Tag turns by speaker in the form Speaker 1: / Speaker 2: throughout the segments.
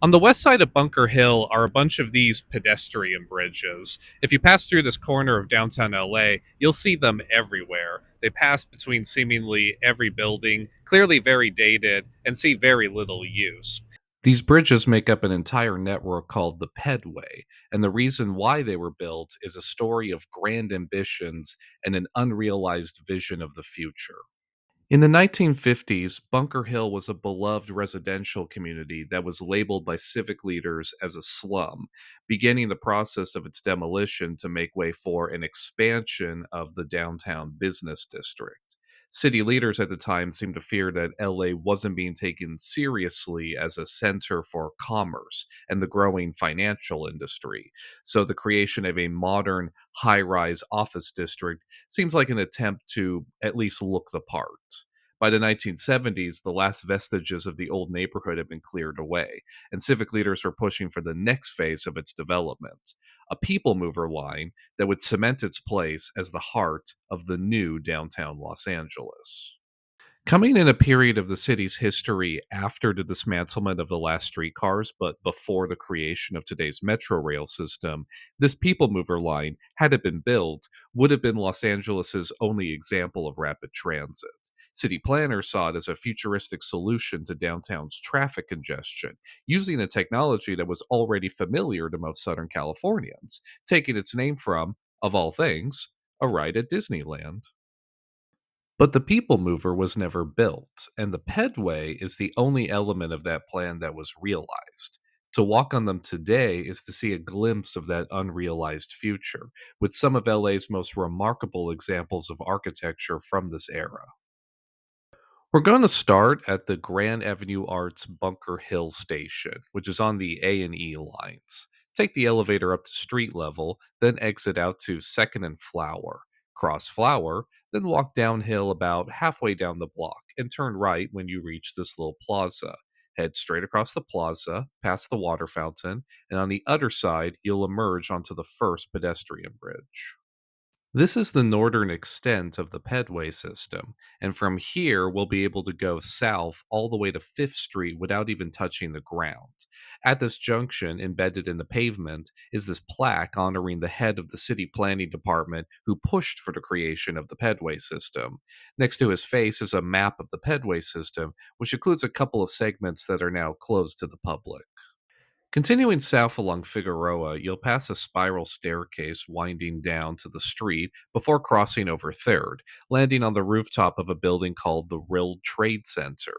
Speaker 1: On the west side of Bunker Hill are a bunch of these pedestrian bridges. If you pass through this corner of downtown LA, you'll see them everywhere. They pass between seemingly every building, clearly very dated, and see very little use. These bridges make up an entire network called the Pedway, and the reason why they were built is a story of grand ambitions and an unrealized vision of the future. In the 1950s, Bunker Hill was a beloved residential community that was labeled by civic leaders as a slum, beginning the process of its demolition to make way for an expansion of the downtown business district. City leaders at the time seemed to fear that LA wasn't being taken seriously as a center for commerce and the growing financial industry. So the creation of a modern high rise office district seems like an attempt to at least look the part. By the 1970s, the last vestiges of the old neighborhood had been cleared away, and civic leaders were pushing for the next phase of its development, a people mover line that would cement its place as the heart of the new downtown Los Angeles. Coming in a period of the city's history after the dismantlement of the last streetcars, but before the creation of today's metro rail system, this people mover line, had it been built, would have been Los Angeles's only example of rapid transit. City planners saw it as a futuristic solution to downtown's traffic congestion, using a technology that was already familiar to most Southern Californians, taking its name from, of all things, a ride at Disneyland. But the People Mover was never built, and the Pedway is the only element of that plan that was realized. To walk on them today is to see a glimpse of that unrealized future, with some of LA's most remarkable examples of architecture from this era. We're going to start at the Grand Avenue Arts Bunker Hill station, which is on the A and E lines. Take the elevator up to street level, then exit out to 2nd and Flower. Cross Flower, then walk downhill about halfway down the block and turn right when you reach this little plaza. Head straight across the plaza, past the water fountain, and on the other side, you'll emerge onto the first pedestrian bridge. This is the northern extent of the Pedway system, and from here we'll be able to go south all the way to 5th Street without even touching the ground. At this junction, embedded in the pavement, is this plaque honoring the head of the city planning department who pushed for the creation of the Pedway system. Next to his face is a map of the Pedway system, which includes a couple of segments that are now closed to the public. Continuing south along Figueroa, you'll pass a spiral staircase winding down to the street before crossing over 3rd, landing on the rooftop of a building called the World Trade Center.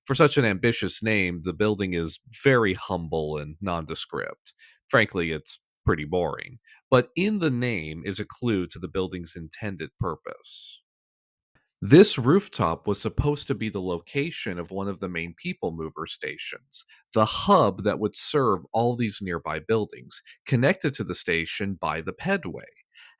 Speaker 1: For such an ambitious name, the building is very humble and nondescript. Frankly, it's pretty boring. But in the name is a clue to the building's intended purpose. This rooftop was supposed to be the location of one of the main people mover stations, the hub that would serve all these nearby buildings, connected to the station by the pedway.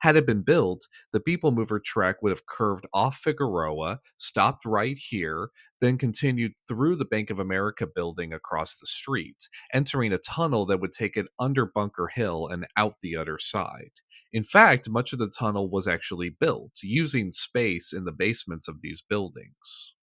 Speaker 1: Had it been built, the people mover track would have curved off Figueroa, stopped right here, then continued through the Bank of America building across the street, entering a tunnel that would take it under Bunker Hill and out the other side. In fact, much of the tunnel was actually built using space in the basements of these buildings.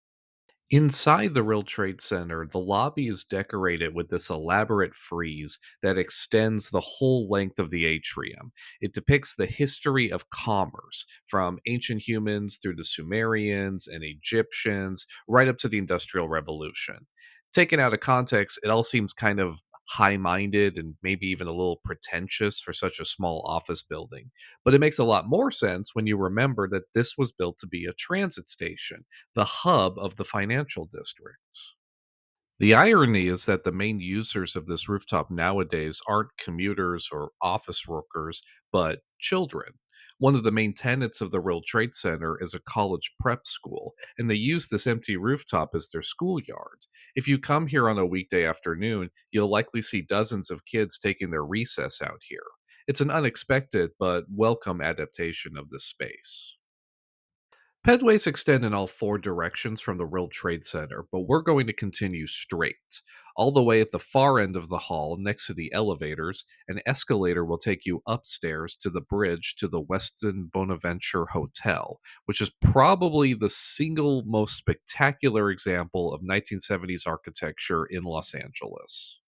Speaker 1: Inside the World Trade Center, the lobby is decorated with this elaborate frieze that extends the whole length of the atrium. It depicts the history of commerce, from ancient humans through the Sumerians and Egyptians, right up to the Industrial Revolution. Taken out of context, it all seems kind of high minded and maybe even a little pretentious for such a small office building. But it makes a lot more sense when you remember that this was built to be a transit station, the hub of the financial districts. The irony is that the main users of this rooftop nowadays aren't commuters or office workers, but children. One of the main tenants of the World Trade Center is a college prep school, and they use this empty rooftop as their schoolyard. If you come here on a weekday afternoon, you'll likely see dozens of kids taking their recess out here. It's an unexpected but welcome adaptation of this space. Pedways extend in all four directions from the World Trade Center, but we're going to continue straight. All the way at the far end of the hall, next to the elevators, an escalator will take you upstairs to the bridge to the Westin Bonaventure Hotel, which is probably the single most spectacular example of 1970s architecture in Los Angeles.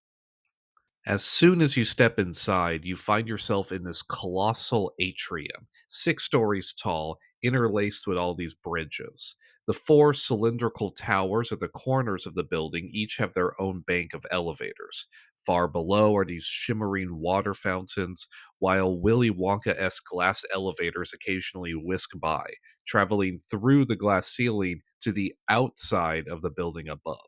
Speaker 1: As soon as you step inside, you find yourself in this colossal atrium, 6 stories tall, interlaced with all these bridges. The four cylindrical towers at the corners of the building each have their own bank of elevators. Far below are these shimmering water fountains, while Willy Wonka esque glass elevators occasionally whisk by, traveling through the glass ceiling to the outside of the building above.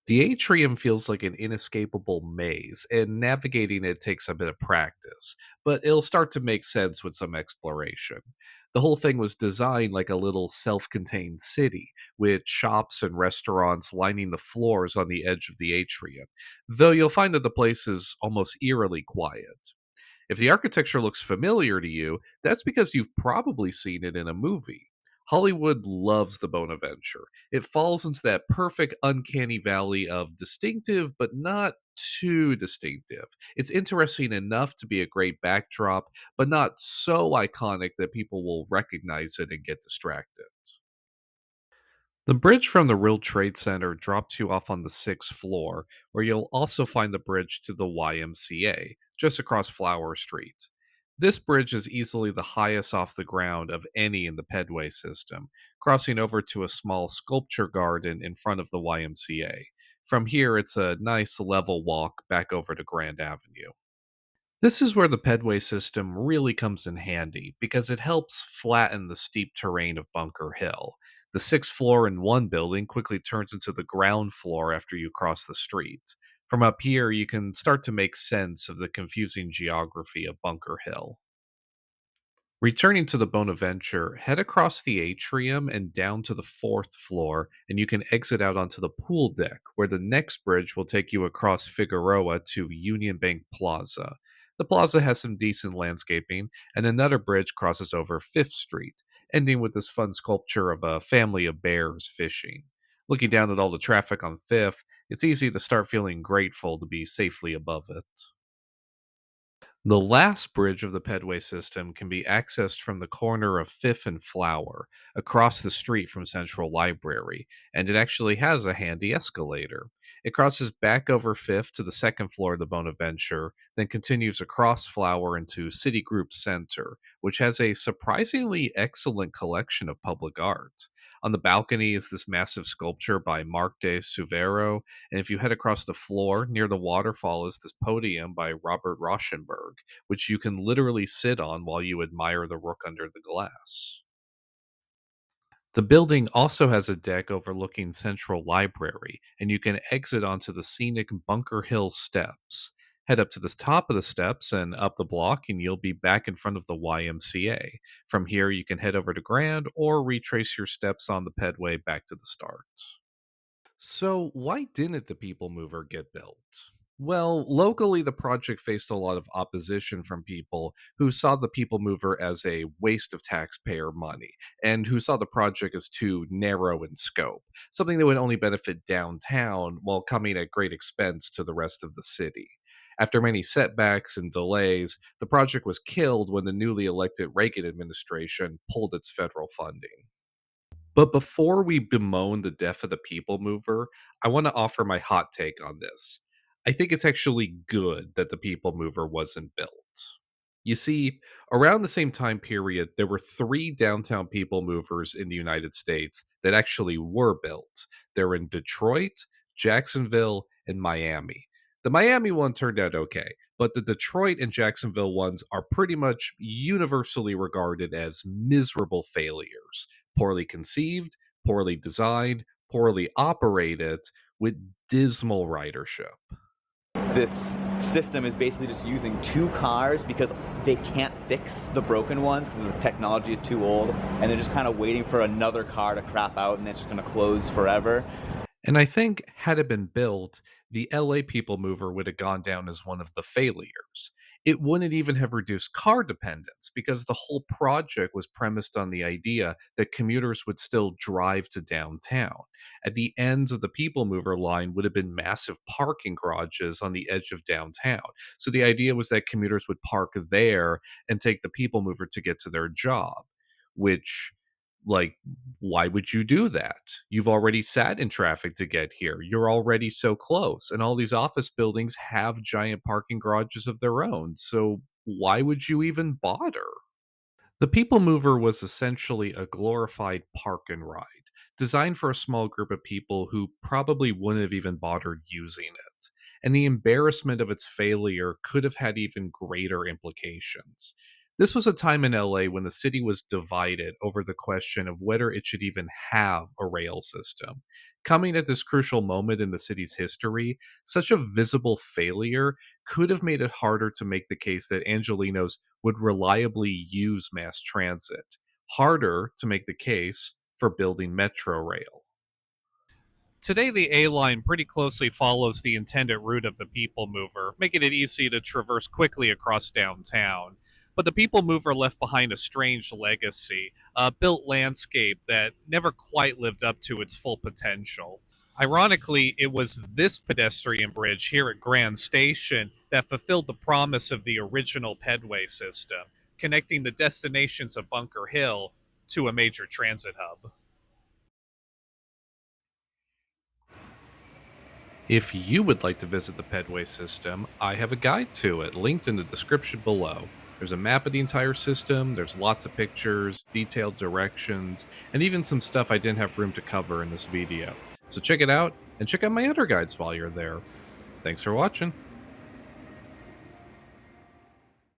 Speaker 1: The atrium feels like an inescapable maze, and navigating it takes a bit of practice, but it'll start to make sense with some exploration. The whole thing was designed like a little self contained city, with shops and restaurants lining the floors on the edge of the atrium, though you'll find that the place is almost eerily quiet. If the architecture looks familiar to you, that's because you've probably seen it in a movie. Hollywood loves the Bonaventure. It falls into that perfect uncanny valley of distinctive but not too distinctive. It's interesting enough to be a great backdrop, but not so iconic that people will recognize it and get distracted. The bridge from the World Trade Center drops you off on the 6th floor, where you'll also find the bridge to the YMCA, just across Flower Street. This bridge is easily the highest off the ground of any in the Pedway system, crossing over to a small sculpture garden in front of the YMCA. From here, it's a nice level walk back over to Grand Avenue. This is where the Pedway system really comes in handy because it helps flatten the steep terrain of Bunker Hill. The 6th floor in one building quickly turns into the ground floor after you cross the street. From up here, you can start to make sense of the confusing geography of Bunker Hill. Returning to the Bonaventure, head across the atrium and down to the 4th floor, and you can exit out onto the pool deck, where the next bridge will take you across Figueroa to Union Bank Plaza. The plaza has some decent landscaping, and another bridge crosses over 5th Street, ending with this fun sculpture of a family of bears fishing. Looking down at all the traffic on 5th, it's easy to start feeling grateful to be safely above it. The last bridge of the Pedway system can be accessed from the corner of Fifth and Flower, across the street from Central Library, and it actually has a handy escalator. It crosses back over Fifth to the 2nd floor of the Bonaventure, then continues across Flower into Citigroup Center, which has a surprisingly excellent collection of public art. On the balcony is this massive sculpture by Marc de Suvero, and if you head across the floor, near the waterfall is this podium by Robert Rauschenberg, which you can literally sit on while you admire the rook under the glass. The building also has a deck overlooking Central Library, and you can exit onto the scenic Bunker Hill steps. Head up to the top of the steps and up the block, and you'll be back in front of the YMCA. From here, you can head over to Grand or retrace your steps on the pedway back to the start. So, why didn't the People Mover get built? Well, locally, the project faced a lot of opposition from people who saw the People Mover as a waste of taxpayer money and who saw the project as too narrow in scope, something that would only benefit downtown while coming at great expense to the rest of the city. After many setbacks and delays, the project was killed when the newly elected Reagan administration pulled its federal funding. But before we bemoan the death of the People Mover, I want to offer my hot take on this. I think it's actually good that the People Mover wasn't built. You see, around the same time period, there were three downtown People Movers in the United States that actually were built. They're in Detroit, Jacksonville, and Miami. The Miami one turned out okay, but the Detroit and Jacksonville ones are pretty much universally regarded as miserable failures, poorly conceived, poorly designed, poorly operated, with dismal ridership.
Speaker 2: This system is basically just using two cars because they can't fix the broken ones because the technology is too old, and they're just kind of waiting for another car to crap out and it's just going to close forever.
Speaker 1: And I think, had it been built, the LA People Mover would have gone down as one of the failures. It wouldn't even have reduced car dependence because the whole project was premised on the idea that commuters would still drive to downtown. At the ends of the People Mover line would have been massive parking garages on the edge of downtown. So the idea was that commuters would park there and take the People Mover to get to their job, which Like, why would you do that? You've already sat in traffic to get here. You're already so close. And all these office buildings have giant parking garages of their own. So why would you even bother? The People Mover was essentially a glorified park and ride, designed for a small group of people who probably wouldn't have even bothered using it. And the embarrassment of its failure could have had even greater implications. This was a time in LA when the city was divided over the question of whether it should even have a rail system. Coming at this crucial moment in the city's history, such a visible failure could have made it harder to make the case that Angelinos would reliably use mass transit, harder to make the case for building metro rail. Today, the A line pretty closely follows the intended route of the People Mover, making it easy to traverse quickly across downtown. But the People Mover left behind a strange legacy, a built landscape that never quite lived up to its full potential. Ironically, it was this pedestrian bridge here at Grand Station that fulfilled the promise of the original Pedway system, connecting the destinations of Bunker Hill to a major transit hub. If you would like to visit the Pedway system, I have a guide to it linked in the description below. There's a map of the entire system, there's lots of pictures, detailed directions, and even some stuff I didn't have room to cover in this video. So check it out, and check out my other guides while you're there. Thanks for watching.